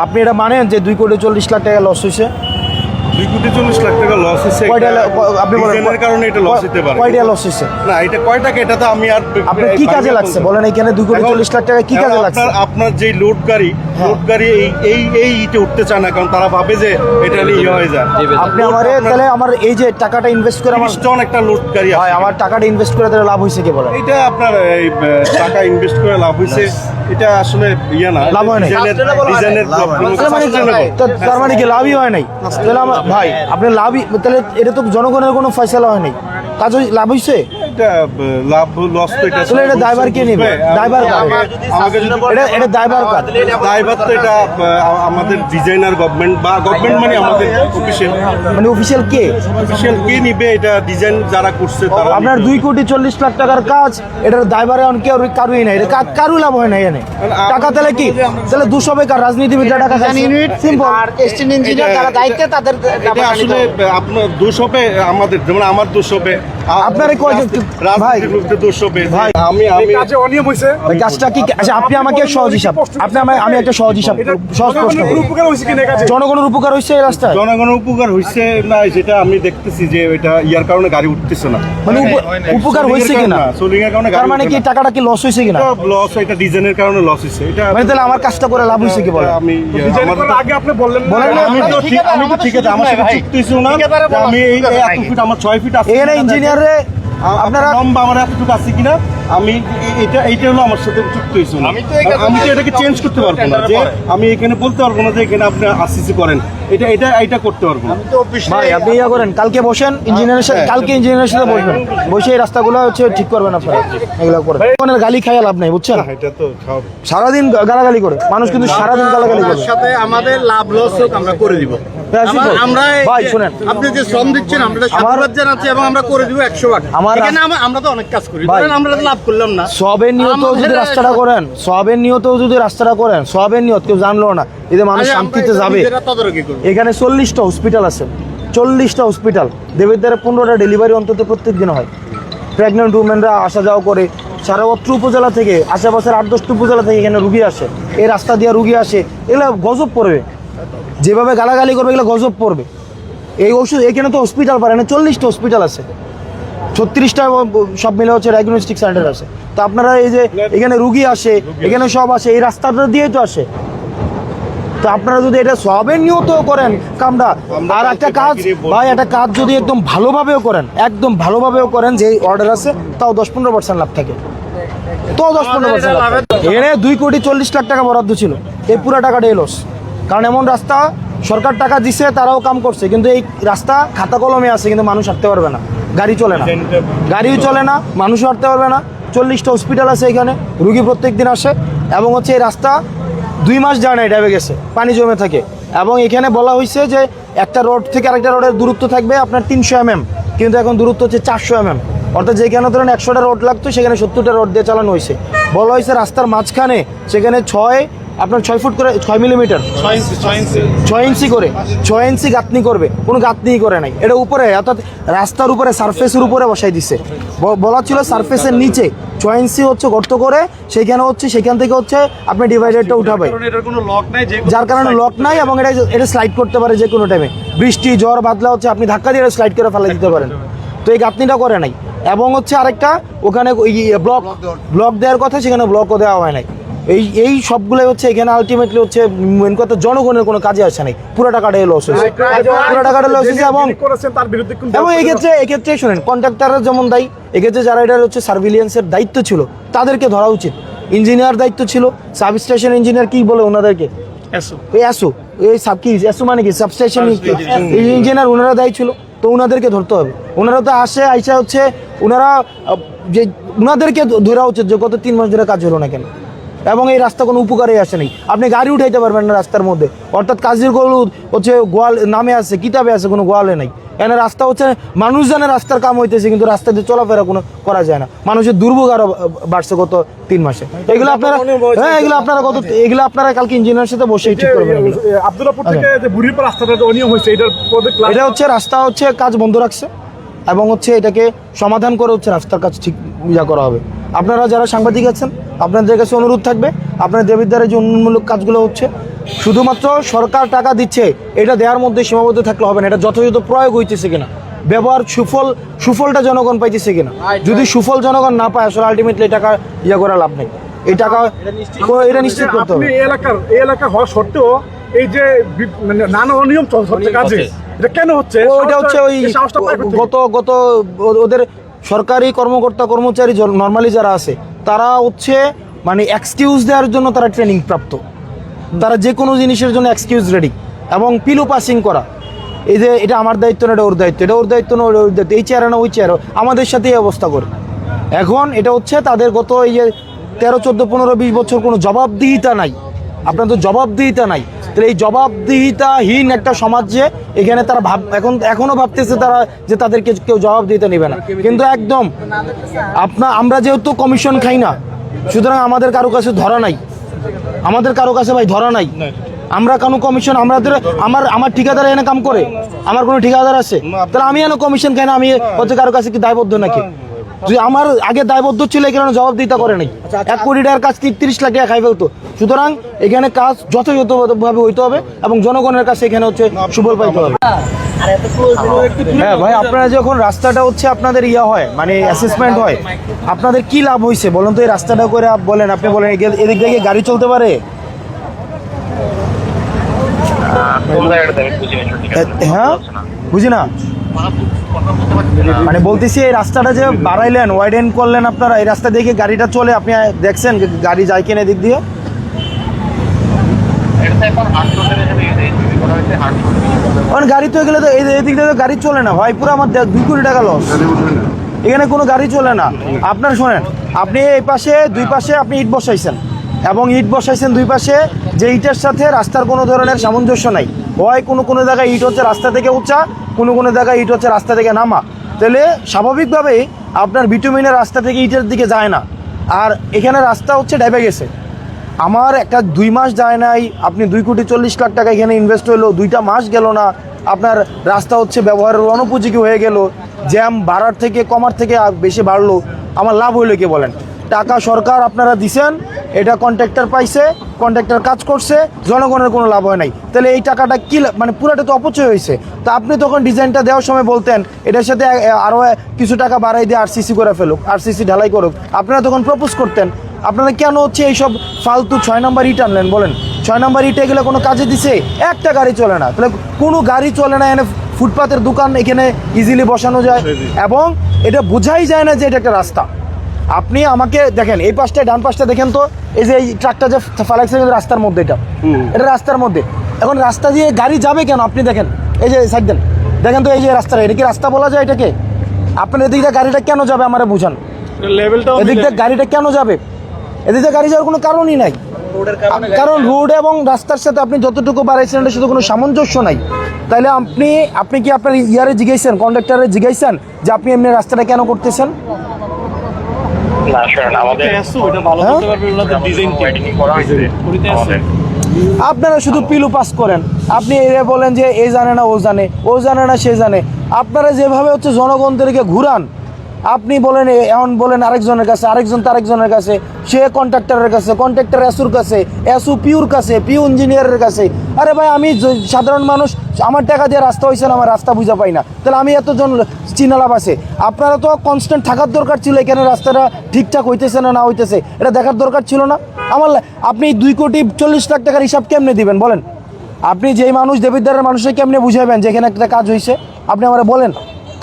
আপনি এটা মানেন যে 2,40,00,000 টাকা লস হয়েছে? 2,40,00,000 টাকা লস হয়েছে। আপনি বলেন কারণে এটা লস হতে পারে। কয়টা লস হয়েছে? না, এটা কয় টাকা এটা তো আমি আর আপনার কি কাজে লাগছে বলেন? এখানে 2,40,00,000 টাকা কি কাজে লাগছে? আপনার যে লোড গাড়ি এই ইটে উঠতে চায় না, কারণ তারা ভাবে যে এটা ইয়ে হয়ে যায়। আপনি আমারে তাহলে আমার এই যে টাকাটা ইনভেস্ট করে আমার একটা লোড গাড়ি হয়, আমার টাকাটা ইনভেস্ট করে তাহলে লাভ হয়েছে কি বলেন? এটা আপনার এই টাকা ইনভেস্ট করে লাভ হয়েছে, এটা আসলে ইয়ে না, লাভ হয় নাই। ডিজাইনের তার মানে কি লাভই হয় নাই? তাহলে আমার ভাই আপনি লাভই, তাহলে এটা তো জনগণের কোনো ফয়সালা হয় নাই, কাজ লাভ হয়েছে? এটা লাভ লস তো এটা তাহলে এটা ড্রাইভার কে নেবে? ড্রাইভার আমাকে যদি এটা ড্রাইভার কার? ড্রাইভার তো এটা আমাদের ডিজাইনার গভর্নমেন্ট বা গভর্নমেন্ট মানে আমাদের অফিসিয়াল, মানে অফিসিয়াল কে নিবে এটা ডিজাইন যারা করছে তারা। আপনার 2,40,00,000 টাকার কাজ, এটার ড্রাইভারে কেউ কারুই নাই, এটা কারু লাভ হয় না এখানে টাকা। তাহলে কি তাহলে 200 বেকার রাজনীতিবিদরা টাকা সিম্পল ইঞ্জিনিয়ার যারা দায়িত্বে তাদের এটা আসলে আপনার 200 পে আমাদের, যেমন আমার 200 পে, আপনার ভাই 200 পে ভাই। আমি কাজে অনিয়ম হয়েছে, কাজটা কি? আচ্ছা আপনি আমাকে সহজ হিসাব, আমি একটা সহজ হিসাব, সহজ প্রশ্ন করি। উপকার হয়েছে কি না কাজে? জনগণের উপকার হয়েছে এই রাস্তায়? জনগণের উপকার হয়েছে না, যেটা আমি দেখতেছি যে এটা ইয়ার কারণে গাড়ি উঠতেছে না। মানে উপকার হয়েছে কিনা? সোলিং এর কারণে তার মানে কি টাকাটা কি লস হয়েছে কিনা? লস, এটা ডিজাইনের কারণে লস হয়েছে। এটা মানে তাহলে আমার কাজটা করে লাভ হয়েছে কি বলে? আমি আগে আপনি বললেন না। আমি তো ঠিক আছে, আমার সাথে চুক্তি ছিল না, আমি এই এত ফিট, আমার 6 ফিট আছে এখানে ইঞ্জিনিয়ারে আপনারা লম্বা আমার এতটুকু আছে কিনা, আমি এইটা হলো আমার সাথে চুক্তি হয়েছিল। আমি তো এটাকে চেঞ্জ করতে পারবো না, যে আমি এখানে বলতে পারবো না যে এখানে আপনি আরসিসি করেন, এটা করতে পারবো না। ভাই আপনি ইয়া করেন, কালকে বসেন ইঞ্জিনিয়ারের সাথে, কালকে ইঞ্জিনিয়ারের সাথে বসবেন, বসে এই রাস্তাগুলো হচ্ছে ঠিক করবেন আপনারা, এগুলো করেন। ওনার গালি খাইয়া লাভ নাই, বুঝছেন? এটা তো সারাদিন গালাগালি করে মানুষ, কিন্তু সারাদিন গালাগালি করে। সাথে আমাদের লাভ লস হোক আমরা করে দিব। আমরা ভাই শুনেন, আপনি যে শ্রম দিচ্ছেন আমরা সাধুবাদ জানাচ্ছি এবং আমরা করে দিব 100 এখানে আমরা তো অনেক কাজ করি, ধরেন আমরা লাভ করলাম না, সবের নিয়ত যদি রাস্তাটা করেন, সবের নিয়ত যদি রাস্তাটা করেন, সবের নিয়ত কেউ জানলো না, এতে মানুষ শান্তিতে যাবে। এখানে 40টা হসপিটাল আছে, 40টা হসপিটাল, দেবের 15টা ডেলিভারি অন্তত প্রত্যেক দিন হয়। প্রেগনেন্ট উমেনরা আসা যাওয়া করে, সারা অত্র উপজেলা থেকে, আশেপাশের 8-10টা উপজেলা থেকে এখানে রুগী আসে, এই রাস্তা দিয়ে রুগী আসে, এগুলো গজব পড়বে, যেভাবে গালাগালি করবে এগুলো গজব পড়বে। এই ওষুধ এখানে তো হসপিটাল পারে না, 40টা হসপিটাল আছে, 36টা সব মিলে হচ্ছে ডায়াগনস্টিক সেন্টার আছে। তো আপনারা এই যে এখানে রুগী আসে, এখানে সব আসে, এই রাস্তাটা দিয়েই তো আসে। তো আপনারা যদি এটা সবের নিয়ত করেন কামটা, আর একটা কাজ ভাই, একটা কাজ যদি একদম ভালোভাবেও করেন, একদম ভালোভাবেও করেন, যে অর্ডার আছে, তাও 10-15% লাভ থাকে, তো 10-15% লাভ। এখানে 2,40,00,000 টাকা বরাদ্দ ছিল, এই পুরো টাকাটাই লস। কারণ এমন রাস্তা সরকার টাকা দিছে, তারাও কাম করছে, কিন্তু এই রাস্তা খাতা কলমে আছে, কিন্তু মানুষ হাঁটতে পারবে না, গাড়ি চলে না, গাড়িও চলে না, মানুষও হাঁটতে পারবে না। 40টা হসপিটাল আছে এখানে, রুগী প্রত্যেক দিন আসে, এবং হচ্ছে এই রাস্তা 2 মাস যায় না, ডেবে গেছে, পানি জমে থাকে। এবং এখানে বলা হয়েছে যে একটা রোড থেকে আরেকটা রোডের দূরত্ব থাকবে আপনার 300 mm, কিন্তু এখন দূরত্ব হচ্ছে 400 mm, অর্থাৎ যেখানে ধরেন 100টা রোড লাগতো সেখানে 70টা রোড দিয়ে চালানো হয়েছে। বলা হয়েছে রাস্তার মাঝখানে সেখানে 6 ফুট করে 6 মিলিমিটার 6 ইঞ্চি করে 6 ইঞ্চি গাঁথনি করবে, কোনো গাঁথনিই করে নাই। এটা উপরে, অর্থাৎ রাস্তার উপরে সারফেসের উপরে বসাই দিছে। বলা ছিল সারফেসের নিচে 6 ইঞ্চি হচ্ছে গর্ত করে, সেখান থেকে হচ্ছে আপনি ডিভাইডারটা উঠাবে, যার কারণে লক নাই, এবং এটা স্লাইড করতে পারে যে কোনো টাইমে, বৃষ্টি ঝড় বাদলা হচ্ছে আপনি ধাক্কা দিয়ে স্লাইড করে ফেলে দিতে পারেন। তো এই গাঁথনিটা করে নাই। এবং হচ্ছে আরেকটা, ওখানে ব্লক দেওয়ার কথা, সেখানে ব্লকও দেওয়া হয় নাই। এই সবগুলোই হচ্ছে এখানে আলটিমেটলি হচ্ছে মেন কথা, জনগণের কোনো কাজে আসে নাই, পুরো টাকাটাই লস হয়েছে, পুরো টাকাটা লস হয়েছে। এবং এক্ষেত্রে শোনেন, কন্ট্রাক্টররা যেমন দায়ী, এক্ষেত্রে যারা এটা হচ্ছে সার্ভিলিয়েন্সের দায়িত্ব ছিল তাদেরকে ধরা উচিত। ইঞ্জিনিয়ার দায়িত্ব ছিল, সাবস্টেশন ইঞ্জিনিয়ার কি বলে ওনাদেরকে, এসো মানে কি সাবস্টেশন ইঞ্জিনিয়ার, ওনারা দায়ী ছিল, তো ওনাদেরকে ধরতে হবে। ওনারা তো আইসা হচ্ছে ওনাদেরকে ধরা উচিত যে গত 3 মাস ধরে কাজ হলো না কেন, এবং এই রাস্তা কোনো উপকারে আসে নাই। আপনি গাড়ি উঠাইতে পারবেন না রাস্তার মধ্যে, অর্থাৎ কাজীর গলুদ হচ্ছে গোয়াল নামে আছে, কিতাবে আছে, কোনো গোয়ালে নাই। এখানে রাস্তা হচ্ছে মানুষ জানে রাস্তার কাম হইতেছে, কিন্তু রাস্তা দিয়ে চলাফেরা কোনো করা যায় না। মানুষের দুর্ভোগ আরো বাড়ছে গত 3 মাসে। এগুলো আপনারা কালকে ইঞ্জিনিয়ারের সাথে বসে ঠিক করবেন। আব্দুল্লাহপুর থেকে যে বুড়িরপাড় রাস্তাটা অনিয়ম হয়েছে, এটা হচ্ছে রাস্তা হচ্ছে কাজ বন্ধ রাখছে, এবং হচ্ছে এটাকে সমাধান করে হচ্ছে রাস্তার কাজ ঠিক করা হবে। আপনারা যারা সাংবাদিক আছেন, আপনাদের কাছে অনুরোধ থাকবে, আপনার দেবিদ্বারের যে উন্নয়নমূলক কাজগুলো হচ্ছে শুধুমাত্র সরকার টাকা দিচ্ছে এটা দেওয়ার মধ্যে সীমাবদ্ধ থাকলে হবে না, এটা যথাযথ প্রয়োগ হইতেছে কিনা, ব্যবহার সুফলটা জনগণ পাইতেছে কিনা। যদি সুফল জনগণ না পায় আসলে আলটিমেটলি টাকা ইয়ে করে লাভ নেই। এই টাকা এটা নিশ্চিত করতে হবে। আপনি এই এলাকা হওয়া সত্ত্বেও এই যে মানে নানা অনিয়ম হচ্ছে কাজে, এটা কেন হচ্ছে? ওইটা হচ্ছে ওই এই সাহসটা পায় কোথা থেকে? গত ওদের সরকারি কর্মকর্তা কর্মচারী নর্মালি যারা আছে তারা হচ্ছে মানে এক্সকিউজ দেওয়ার জন্য তারা ট্রেনিং প্রাপ্ত, তারা যে কোনো জিনিসের জন্য এক্সকিউজ রেডি এবং পিলো পাসিং করা। এই যে এটা আমার দায়িত্ব না, এটা ওর দায়িত্ব, এটা ওর দায়িত্ব না, ওর দায়িত্ব, এই চেয়ারে না ওই চেয়ারে, আমাদের সাথে এই অবস্থা করে। এখন এটা হচ্ছে তাদের গত এই যে 13, 14, 15, 20 বছর কোনো জবাবদিহিতা নাই। আপনার তো জবাবদিহিতা নাই, তাহলে এই জবাবদিহিতাহীন একটা সমাজ যে এখানে তারা এখনো ভাবতেছে তারা যে তাদেরকে কেউ জবাবদিহিতা নেবে না। কিন্তু একদম আমরা যেহেতু কমিশন খাই না, সুতরাং আমাদের কারো কাছে ধরা নাই, আমাদের কারো কাছে ভাই ধরা নাই। আমরা কোনো কমিশন আমার ঠিকাদার এনে কাম করে, আমার কোনো ঠিকাদার আছে, তাহলে আমি এনে কমিশন খাই না, আমি হচ্ছে কারো কাছে কি দায়বদ্ধ নাকি? যদি আমার আগে দায়বদ্ধ ছিল এখানে জবাবদিহিতা করে নাই, 1 কোটি টাকার কাজ 30 লাখ টাকা খাই ফেলতো। সুতরাং এখানে কাজ যথাযথভাবে হইতে হবে এবং জনগণের কাছে এখানে হচ্ছে সুফল পাইতে হবে। হ্যাঁ ভাই, আপনারা যখন রাস্তাটা হচ্ছে আপনাদের হয় মানে অ্যাসেসমেন্ট হয়, আপনাদের কি লাভ হয়েছে বলুন তো? এই রাস্তাটা করে বলেন, আপনি বলেন এদিক থেকে গাড়ি চলতে পারে? হ্যাঁ বুঝি না, মানে বলতেছি এই রাস্তাটা যে বাড়াইলেন, ওয়াইডেন করলেন আপনারা, এই রাস্তা দেখে গাড়িটা চলে, আপনি দেখছেন গাড়ি যায় কিনা এদিক দিয়ে? গাড়ি তো গেলে তো এদিক দিয়ে গাড়ি চলে না ভাই, পুরো আমার 2 কোটি টাকা লস, এখানে কোনো গাড়ি চলে না। আপনার শোনেন, আপনি এই পাশে 2 পাশে আপনি ইট বসাইছেন এবং ইট বসাইছেন 2 পাশে, যে ইটের সাথে রাস্তার কোনো ধরনের সামঞ্জস্য নাই। হয় কোনো জায়গায় ইট হচ্ছে রাস্তা থেকে উঁচা, কোনো জায়গায় ইট হচ্ছে রাস্তা থেকে নামা, তাহলে স্বাভাবিকভাবেই আপনার বিটুমিনের রাস্তা থেকে ইটের দিকে যায় না। আর এখানে রাস্তা হচ্ছে ডেবে গেছে। আমার একটা 2 মাস যায় নাই, আপনি 2,40,00,000 টাকা এখানে ইনভেস্ট হলো, 2টা মাস গেল না, আপনার রাস্তা হচ্ছে ব্যবহারের অনুপযোগী হয়ে গেল, জ্যাম বাড়ার থেকে কমার থেকে বেশি বাড়লো, আমার লাভ হইলো কি বলেন? টাকা সরকার আপনারা দিছেন, এটা কন্ট্রাক্টর পাইছে, কন্ট্রাক্টর কাজ করছে, জনগণের কোনো লাভ হয় নাই, তাহলে এই টাকাটা কি মানে পুরোটা তো অপচয় হয়েছে। তো আপনি তখন ডিজাইনটা দেওয়ার সময় বলতেন এটার সাথে আরও কিছু টাকা বাড়াই দিয়ে আরসিসি করে ফেলুক, আরসিসি ঢালাই করুক, আপনারা তখন প্রপোজ করতেন। আপনারা কেন হচ্ছে এইসব ফালতু 6 নম্বর ইট আনলেন বলেন? 6 নম্বর ইটে গেলে কোনো কাজে দিছে? একটা গাড়ি চলে না, তাহলে কোনো গাড়ি চলে না, এনে ফুটপাতের দোকান এখানে ইজিলি বসানো যায় এবং এটা বোঝাই যায় না যে এটা একটা রাস্তা। আপনি আমাকে দেখেন এই পাশটা, ডান পাশটা দেখেন তো, এই যে এই ট্রাকটা যে ফালাইছে রাস্তার মধ্যে, এটা রাস্তার মধ্যে, এখন রাস্তা দিয়ে গাড়ি যাবে কেন? আপনি দেখেন, এই যে সাইড দেখেন তো, এই যে রাস্তাটা, এটা কি রাস্তা বলা যায় এটাকে? আপনার এদিক দিয়ে গাড়িটা কেন যাবে আমারে বুঝান, এদিক দিয়ে গাড়িটা কেন যাবে? এদিক দিয়ে গাড়ি যাওয়ার কোনো কারণই নাই, কারণ রোড এবং রাস্তার সাথে আপনি যতটুকু বাড়াইছেন এটার সাথে কোনো সামঞ্জস্য নাই। তাহলে আপনি কি আপনার জিজ্ঞাসেন, কন্ডাক্টরে জিজ্ঞাসেন যে আপনি এমনি রাস্তাটা কেন করতেছেন? আপনারা শুধু পিলু পাস করেন, আপনি এরা বলেন যে এ জানে না ও জানে, ও জানে না সে জানে। আপনারা যেভাবে হচ্ছে জনগণদেরকে ঘুরান, আপনি বলেন এখন বলেন আরেকজনের কাছে, আরেকজন তারেকজনের কাছে, সে কন্ট্রাক্টরের কাছে, কন্ট্রাক্টর এসুর কাছে, এসু পিউর কাছে, পিউ ইঞ্জিনিয়ারের কাছে। আরে ভাই, আমি সাধারণ মানুষ, আমার টাকা দিয়ে রাস্তা হয়েছে না, আমার রাস্তা বুঝা পাই না, তাহলে আমি এতজন চিনা লাভ আছে? আপনারা তো কনস্ট্যান্ট থাকার দরকার ছিল, এখানে রাস্তাটা ঠিকঠাক হইতেছে না হইতেছে এটা দেখার দরকার ছিল না? আপনি 2,40,00,000 টাকার হিসাব কেমনে দিবেন বলেন? আপনি যেই মানুষ দেবিদ্বারের মানুষকে কেমনে বুঝাবেন যে এখানে একটা কাজ হয়েছে? আপনি আমার বলেন,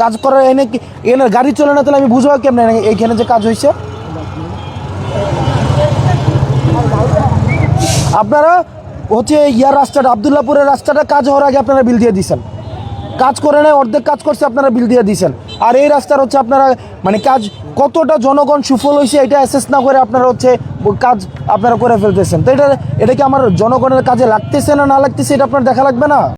কাজ করার এনে গাড়ি চলে না, তাহলে আমি বুঝবো কেমনে এইখানে যে কাজ হয়েছে? আপনারা হচ্ছে রাস্তাটা, আবদুল্লাপুরের রাস্তাটা কাজ হওয়ার আগে আপনারা বিল দিয়ে দিয়েছেন, কাজ করে নেয়, অর্ধেক কাজ করছে, আপনারা বিল দিয়ে দিয়েছেন। আর এই রাস্তার হচ্ছে আপনারা মানে কাজ কতটা জনগণ সুফল হয়েছে এটা অ্যাসেস না করে আপনারা হচ্ছে কাজ আপনারা করে ফেলতেছেন। তো এটা কি আমার জনগণের কাজে লাগতেছে না লাগতেছে এটা আপনার দেখা লাগবে না?